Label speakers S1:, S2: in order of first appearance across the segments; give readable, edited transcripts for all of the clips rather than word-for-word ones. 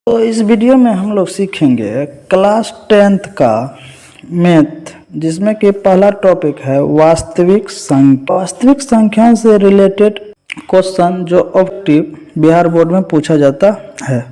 S1: तो इस वीडियो में हम लोग सीखेंगे क्लास 10th का मैथ, जिसमें कि पहला टॉपिक है वास्तविक संख्या। वास्तविक संख्या से रिलेटेड क्वेश्चन जो ऑब्जेक्टिव बिहार बोर्ड में पूछा जाता है।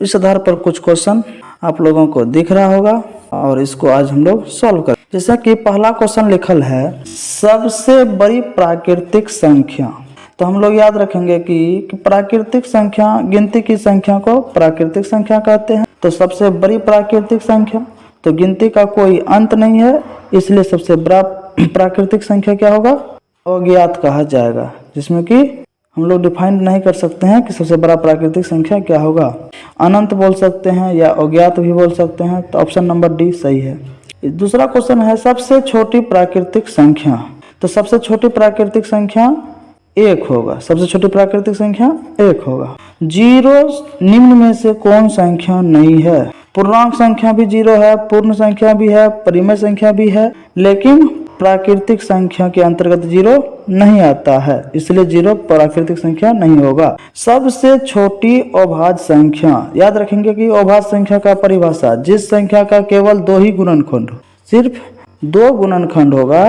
S1: इस आधार पर कुछ क्वेश्चन आप लोगों को दिख रहा होगा और इसको आज हम लोग सॉल्व करें। जैसा कि पहला क्वेश्चन लिखल है सबसे बड़ी प्राकृतिक संख्या। तो हम लोग याद रखेंगे कि प्राकृतिक संख्या, गिनती की संख्या को प्राकृतिक संख्या कहते हैं। तो सबसे बड़ी प्राकृतिक संख्या, तो गिनती का कोई अंत नहीं है, इसलिए सबसे बड़ा प्राकृतिक संख्या क्या होगा? अज्ञात कहा जाएगा, जिसमें कि हम लोग डिफाइन नहीं कर सकते हैं कि सबसे बड़ा प्राकृतिक संख्या क्या होगा। अनंत बोल सकते हैं या अज्ञात भी बोल सकते हैं। तो ऑप्शन नंबर डी सही है। दूसरा क्वेश्चन है सबसे छोटी प्राकृतिक संख्या। तो सबसे छोटी प्राकृतिक संख्या एक होगा। सबसे छोटी प्राकृतिक संख्या एक होगा। जीरो निम्न में से कौन संख्या नहीं है? पूर्णांक संख्या भी जीरो है, पूर्ण संख्या भी है, परिमेय संख्या भी है, लेकिन प्राकृतिक संख्या के अंतर्गत जीरो नहीं आता है, इसलिए जीरो प्राकृतिक संख्या नहीं होगा। सबसे छोटी अभाज्य संख्या, याद रखेंगे कि अभाज्य संख्या का परिभाषा जिस संख्या का केवल दो ही गुणनखंड, सिर्फ दो गुणनखंड होगा,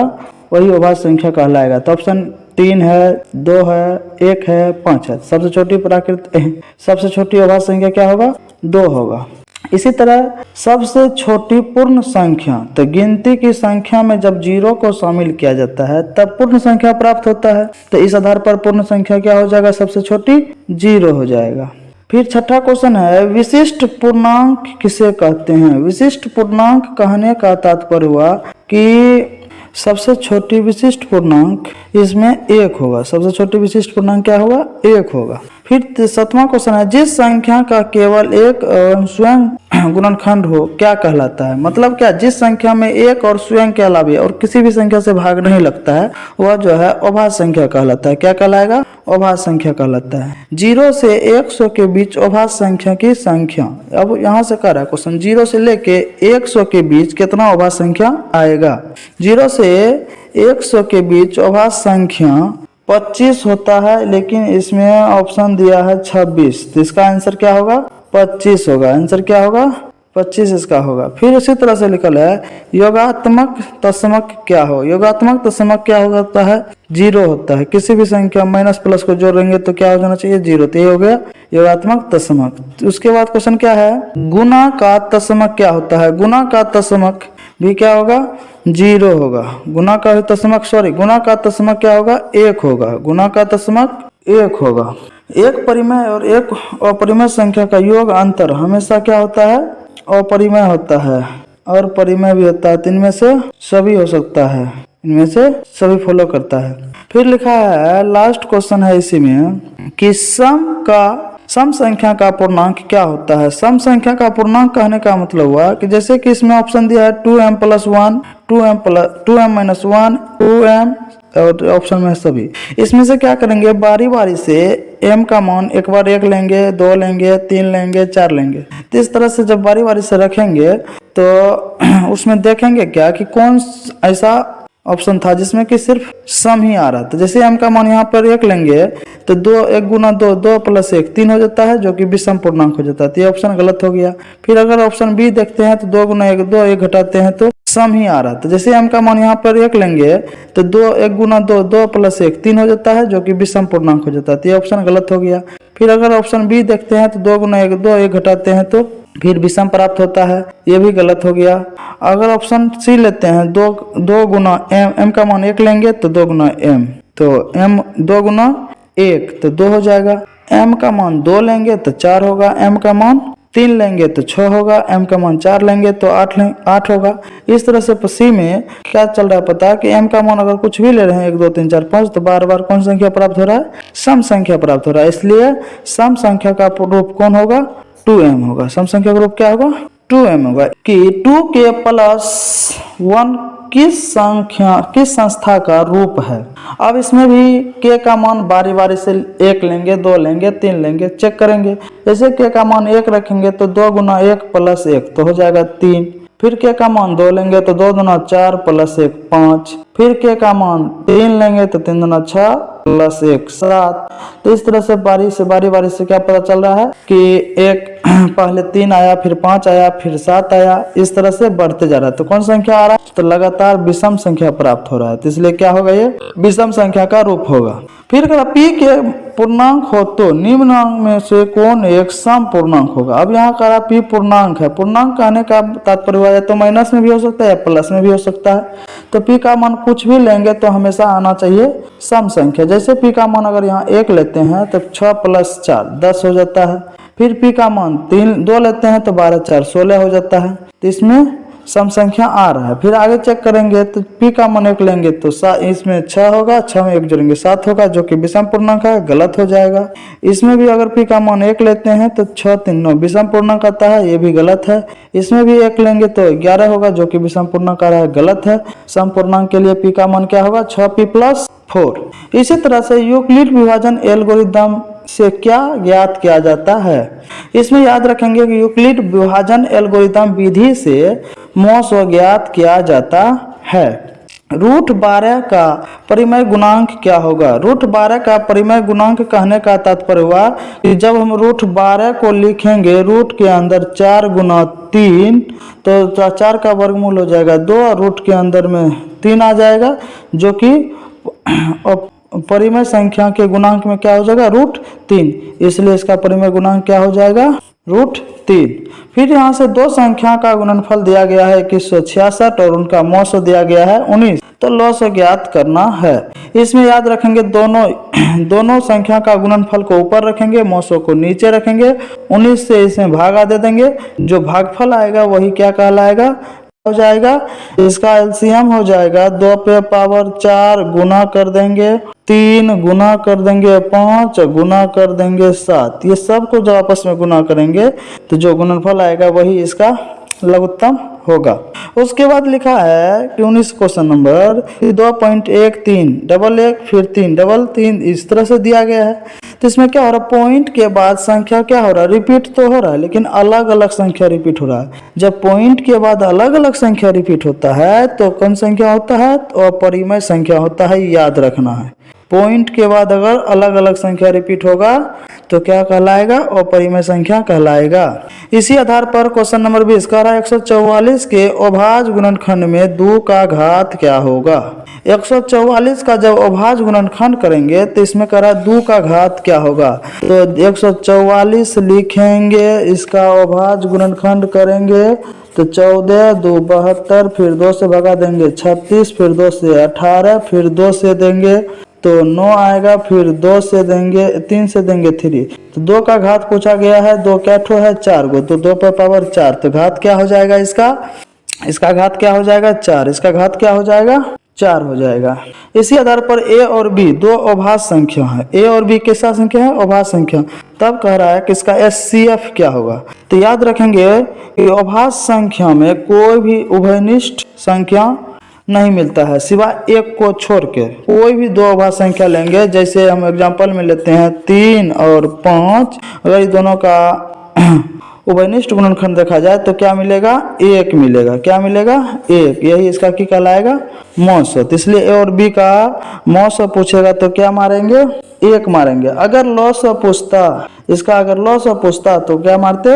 S1: वही अभाज्य संख्या कहलाएगा। तो ऑप्शन 3 है, 2 है, 1 है, 5 है। सबसे छोटी अभाज्य संख्या क्या होगा? 2 होगा। इसी तरह सबसे छोटी पूर्ण संख्या, तो गिनती की संख्या में जब जीरो को शामिल किया जाता है तब पूर्ण संख्या प्राप्त होता है। तो इस आधार पर पूर्ण संख्या क्या हो जाएगा? सबसे छोटी जीरो हो जाएगा। फिर छठा क्वेश्चन है विशिष्ट पूर्णांक किसे कहते हैं? विशिष्ट पूर्णांक कहने का तात्पर्य हुआ कि सबसे छोटी विशिष्ट पूर्णांक इसमें एक होगा। सबसे छोटी विशिष्ट पूर्णांक क्या होगा? एक होगा। फिर सातवां क्वेश्चन है जिस संख्या का केवल एक स्वयं गुणनखंड हो क्या कहलाता है? मतलब क्या? जिस संख्या में एक और स्वयं के अलावा और किसी भी संख्या से भाग नहीं लगता है, वह जो है अभाज्य संख्या कहलाता है। क्या कहलाएगा? अभाज्य संख्या कहलाता है। 0 से 100 के बीच अभाज्य संख्या की संख्या। अब यहाँ से कह रहा है क्वेश्चन 0 से लेके 100 के बीच कितना अभाज्य संख्या आएगा? 0 से 100 के बीच अभाज्य संख्या 25 होता है, लेकिन इसमें ऑप्शन दिया है 26, तो इसका आंसर क्या होगा? 25 होगा। आंसर क्या होगा? 25 इसका होगा। फिर उसी तरह से लिखल है योगात्मक तत्समक क्या हो? योगात्मक तत्समक क्या होता है? 0 होता है। किसी भी संख्या माइनस प्लस को जोड़ेंगे तो क्या हो जाना चाहिए? 0। तो ये हो गया योगात्मक तत्समक। उसके बाद क्वेश्चन क्या है? गुणा का तत्समक क्या होता है? गुणा का तत्समक भी क्या होगा? 0 होगा। गुणा का तत्समक क्या होगा? 1 होगा। गुणा का तत्समक 1 होगा। एक परिमेय और एक अपरिमेय संख्या का योग अंतर हमेशा क्या होता है? अपरिमेय होता है, और परिमेय भी होता है। तो इनमें से सभी हो सकता है, इनमें से सभी फॉलो करता है। फिर लिखा है लास्ट क्वेश्चन है इसी में कि सम संख्या का पूर्णांक क्या होता है? सम संख्या का पूर्णांक कहने का मतलब हुआ कि जैसे कि इसमें ऑप्शन दिया है 2m + 1, 2m - 1, 2m, और ऑप्शन में सभी। इसमें से क्या करेंगे? बारी बारी से m का मान एक बार 1 लेंगे, 2 लेंगे, 3 लेंगे, 4 लेंगे। तो इस तरह से जब बारी बारी से रखेंगे तो उसमें देखेंगे क्या कि कौन ऐसा ऑप्शन था जिसमें कि सिर्फ सम ही आ रहा था। जैसे m का मान यहाँ पर 1 लेंगे तो 1 × 2, 2 + 1 3 हो जाता है, जो कि विषम पूर्णांक हो जाता है। तो ये ऑप्शन गलत हो गया। फिर अगर ऑप्शन बी देखते हैं तो 2 × 1, 2, 1 घटाते हैं तो सम ही आ रहा था। जैसे m का मान यहाँ पर 1 लेंगे तो 1 × 2, 2 + 1 3 हो जाता है, जो कि विषम पूर्णांक हो जाता है। तो ये ऑप्शन गलत हो गया। फिर अगर ऑप्शन बी देखते हैं तो 2 × 1, 2, 1 घटाते हैं तो फिर विषम प्राप्त होता है, ये भी गलत हो गया। अगर ऑप्शन सी लेते हैं 2 × m का मान 1 लेंगे तो 2 × m, तो m 2 × 1 तो 2 हो जाएगा। m का मान 2 लेंगे तो 4 होगा, m का मान 3 लेंगे तो 6 होगा, m का मान 4 लेंगे तो 8 होगा। इस तरह से सी में क्या चल रहा है पता है कि m का मान अगर कुछ भी ले रहे हैं 1 2 3 4 5, तो बार बार कौन संख्या प्राप्त हो रहा है? सम संख्या प्राप्त हो रहा है। इसलिए सम संख्या का रूप कौन होगा? 2m होगा। सम संख्या का रूप क्या होगा? 2m होगा। कि 2k + 1 किस संस्था का रूप है? अब इसमें भी k का मान बारी बारी से 1 लेंगे, 2 लेंगे, 3 लेंगे, चेक करेंगे। जैसे k का मान 1 रखेंगे तो 2 × 1 + 1 तो हो जाएगा 3। फिर k का मान 2 लेंगे तो 2 दूना 4 प्लस 1 5, फिर k का मान 3 लेंगे तो 3 दूना 6 प्लस 1 7। तो इस तरह से बारी से क्या पता चल रहा है कि एक पहले 3 आया, फिर 5 आया, फिर 7 आया, इस तरह से बढ़ते जा रहा है। तो कौन संख्या आ रहा है? तो लगातार विषम संख्या प्राप्त हो रहा है, तो इसलिए क्या होगा, ये विषम संख्या का रूप होगा। फिर अगर p के पूर्णांक हो तो निम्नांक में से कौन एक सम पूर्णांक होगा। अब यहाँ कह रहा p पूर्णांक है, पूर्णांक कहने का तात्पर्य हुआ है तो माइनस में भी हो सकता है या प्लस में भी हो सकता है। तो p का मान कुछ भी लेंगे तो हमेशा आना चाहिए सम संख्या। जैसे p का मान अगर यहाँ 1 लेते हैं तो 6 प्लस 4 10 हो जाता है। फिर p का मान 2 लेते हैं तो 12 4 16 हो जाता है। तो इसमें सम संख्या आ रहा है। फिर आगे चेक करेंगे तो p का मान 1 लेंगे तो इसमें 6 होगा, 6 में 1 जोड़ेंगे 7 होगा, जो कि विषम पूर्णांक है, गलत हो जाएगा। इसमें भी अगर p का मान 1 लेते हैं तो 6 3 9 विषम पूर्णांक आता है, ये भी गलत है। इसमें भी 1 लेंगे तो 11 होगा, जो कि विषम पूर्णांक आ रहा है, गलत है। सम पूर्णांक के लिए p का मान क्या होगा, 6p प्लस 4। इसी तरह से यूक्लिड विभाजन एल्गोरिदम से क्या ज्ञात किया जाता है। इसमें याद रखेंगे कि यूक्लिड विभाजन एल्गोरिदम विधि से मॉस ज्ञात किया जाता है। रूट 12 का परिमेय गुणांक क्या होगा। रूट 12 का परिमेय गुणांक कहने का तात्पर्य हुआ कि जब हम रूट 12 को लिखेंगे रूट के अंदर 4 गुना 3 तो 4 का वर्गमूल हो जाएगा 2 और रूट के अंदर में 3 आ जाएगा, जो कि परिमेय संख्या के गुणांक में क्या हो जाएगा, रूट 3। इसलिए इसका परिमेय गुणांक क्या हो जाएगा, रूट 3। फिर यहाँ से दो संख्या का गुणनफल दिया गया है 2166 और उनका मौसो दिया गया है 19, तो लॉस ज्ञात करना है। इसमें याद रखेंगे दोनों संख्या का गुणनफल को ऊपर रखेंगे, मौसो को नीचे रखेंगे, 19 से इसमें भागा दे देंगे, जो भागफल आएगा वही क्या कहलाएगा, हो जाएगा। इसका एलसीएम हो जाएगा 2 पे पावर 4 गुना कर देंगे 3 गुना कर देंगे 5 गुना कर देंगे 7। ये सब को जब आपस में गुना करेंगे तो जो गुणनफल आएगा वही इसका लघुत्तम होगा। उसके बाद लिखा है कि 19 क्वेश्चन नंबर 2.13 डबल 1 फिर 3 डबल 3 इस तरह से दिया गया है। तो इसमें क्या हो रहा है, पॉइंट के बाद संख्या क्या हो रहा है, रिपीट तो हो रहा है लेकिन अलग अलग संख्या रिपीट हो रहा है। जब पॉइंट के बाद अलग अलग संख्या रिपीट होता है तो कौन संख्या होता है, तो अपरिमेय संख्या होता है, याद रखना है। पॉइंट के बाद अगर अलग अलग संख्या रिपीट होगा तो क्या कहलाएगा, अपरिमेय संख्या कहलाएगा। इसी आधार पर क्वेश्चन नंबर 20 कह रहा है 144 के अभाज्य गुणनखंड में 2 का घात क्या होगा। 144 का जब अभाज्य गुणनखंड करेंगे तो इसमें कह रहा है 2 का घात क्या होगा, तो 144 लिखेंगे, इसका अभाज्य गुणनखंड करेंगे तो 14 2 72, फिर 2 से भगा देंगे 36, फिर 2 से 18, फिर 2 से देंगे तो 9 आएगा, फिर 2 से देंगे 3 से देंगे 3, तो 2 का घात पूछा गया है, 2 क्या ठो है 4 गो, तो 2 पे पावर 4, तो घात क्या हो जाएगा इसका घात क्या हो जाएगा 4, इसका घात क्या हो जाएगा 4 हो जाएगा। इसी आधार पर a और b दो अभाज्य संख्या है, a और b कैसा संख्या है, अभाज्य संख्या। तब कह रहा है कि इसका SCF क्या होगा। तो याद रखेंगे कि अभाज्य संख्या में कोई भी उभयनिष्ठ संख्या नहीं मिलता है सिवाय एक को छोड़ के। कोई भी दो अभाज्य संख्या लेंगे, जैसे हम एग्जांपल में लेते हैं 3 और 5, अगर ये दोनों का उभयनिष्ठ गुणनखंड देखा जाए तो क्या मिलेगा, 1 मिलेगा। क्या मिलेगा 1, यही इसका क्या कहलाएगा, मौसो। तो इसलिए ए और बी का मौसो पूछेगा तो क्या मारेंगे, 1 मारेंगे। अगर लॉस पूछता इसका, अगर लॉस पूछता तो क्या मारते,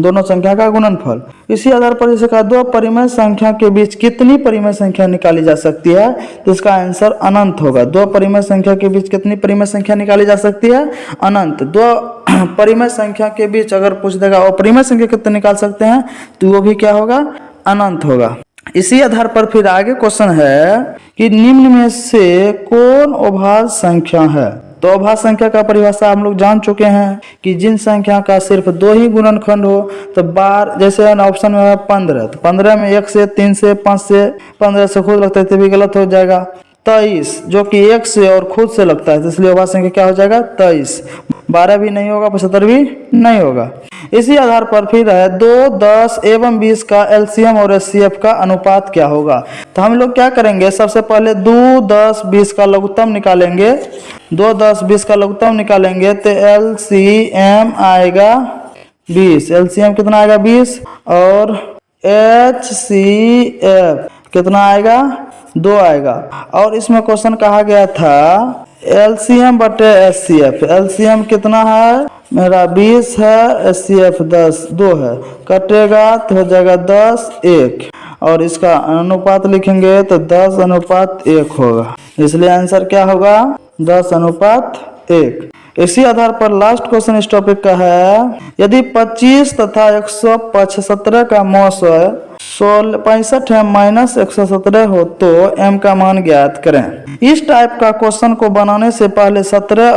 S1: दोनों संख्या का गुणनफल। इसी आधार पर इसे कहा दो परिमेय संख्या के बीच कितनी परिमेय संख्या निकाली जा सकती है, तो इसका आंसर अनंत होगा। दो परिमेय संख्या के बीच कितनी परिमेय संख्या निकाली जा सकती है, अनंत। दो परिमेय संख्या के बीच अगर पूछ देगा और परिमेय संख्या कितने निकाल सकते हैं, तो वो भी क्या होगा, अनंत होगा। इसी आधार पर फिर आगे क्वेश्चन है कि निम्न में से कौन अभाज्य संख्या है। तो अभाज्य संख्या का परिभाषा हम लोग जान चुके हैं कि जिन संख्या का सिर्फ 2 ही गुणनखंड हो, तो बार जैसे ऑप्शन में है 15, तो 15 में 1 से 3 से 5 से 15 से खुद लगता है तो भी गलत हो जाएगा। 23 जो कि 1 से और खुद से लगता है, तो इसलिए अभाज्य संख्या क्या हो जाएगा 23। 12 भी नहीं होगा, 75 भी नहीं होगा। इसी आधार पर फिर है 2, 10 एवं 20 का एलसीएम और एचसीएफ का अनुपात क्या होगा। तो हम लोग क्या करेंगे, सबसे पहले 2, 10, 20 का लघुत्तम निकालेंगे। 2, 10, 20 का लघुत्तम निकालेंगे तो एलसीएम आएगा 20। एलसीएम कितना आएगा 20 और HCF कितना आएगा 2 आएगा। और इसमें क्वेश्चन कहा गया था LCM बटे HCF। LCM कितना है मेरा 20 है, HCF 2 है, कटेगा तो हो जाएगा 10 1 और इसका अनुपात लिखेंगे तो 10:1 होगा, इसलिए आंसर क्या होगा 10:1। इसी आधार पर लास्ट क्वेश्चन इस टॉपिक का है, यदि 25 तथा 175 का मौसा 65 है माइनस 117 हो तो m का मान ज्ञात करें। इस टाइप का क्वेश्चन को बनाने से पहले 65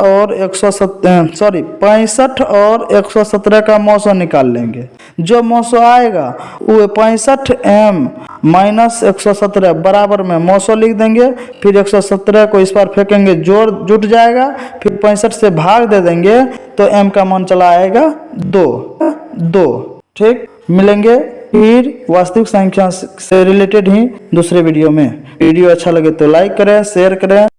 S1: और 117 का मौसा निकाल लेंगे। जो मौसा आएगा वो 65m माइनस 117 बराबर में मौसा लिख देंगे, फिर 117 को इस बार फेंकेंगे, जोड़ जुट जाएगा, फिर 65 से भाग दे देंगे तो m का मान चला आएगा 2। ठीक, मिलेंगे फिर वास्तविक संख्या से रिलेटेड ही दूसरे वीडियो में। वीडियो अच्छा लगे तो लाइक करें, शेयर करें।